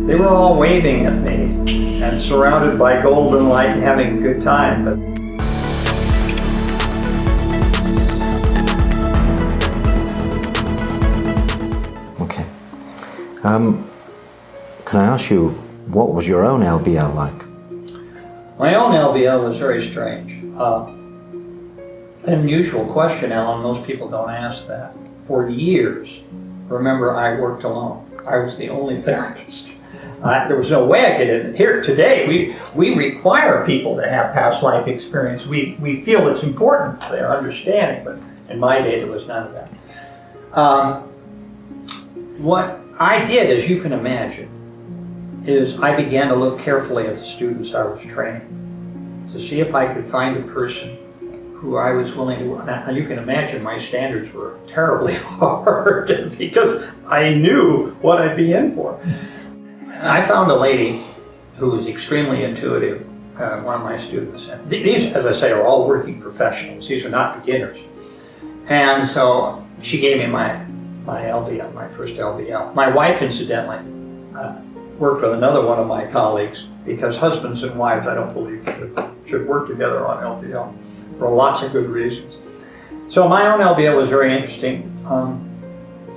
They were all waving at me and surrounded by golden light and having a good time. But okay. Can I ask you, what was your own LBL like? my own LBL was very strange. An unusual question, Alan. Most people don't ask that. For years, remember, I worked alone. I was the only therapist. There was no way I could in here today. We require people to have past life experience. We feel it's important for their understanding, but in my day there was none of that. What I did, as you can imagine, is I began to look carefully at the students I was training to see if I could find a person who I was willing to. Now you can imagine my standards were terribly hard because I knew what I'd be in for. I found a lady who was extremely intuitive, one of my students. These, as I say, are all working professionals. These are not beginners. And so she gave me my LBL, my first LBL. My wife, incidentally, worked with another one of my colleagues because husbands and wives, I don't believe, should work together on LBL for lots of good reasons. So my own LBL was very interesting.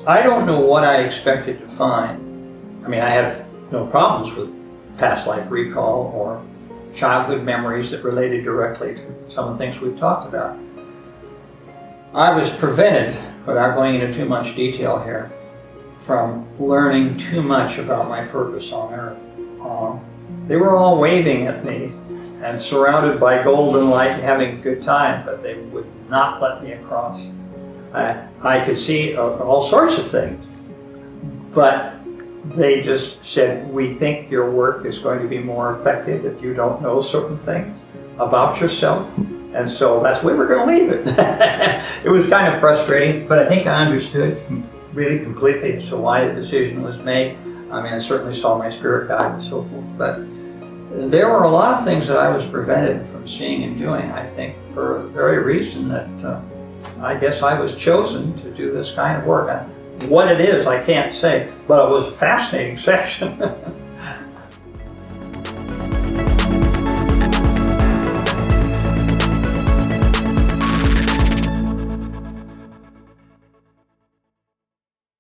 I don't know what I expected to find. I mean, I have no problems with past life recall or childhood memories that related directly to some of the things we've talked about. I was prevented, without going into too much detail here, from learning too much about my purpose on earth. They were all waving at me and surrounded by golden light and having a good time, but they would not let me across. I could see all sorts of things, but they just said, we think your work is going to be more effective if you don't know certain things about yourself. And so that's where we're going to leave it. It was kind of frustrating, but I think I understood really completely as to why the decision was made. I mean, I certainly saw my spirit guide and so forth, but there were a lot of things that I was prevented from seeing and doing, I think, for the very reason that I guess I was chosen to do this kind of work. What it is, I can't say, but it was a fascinating session.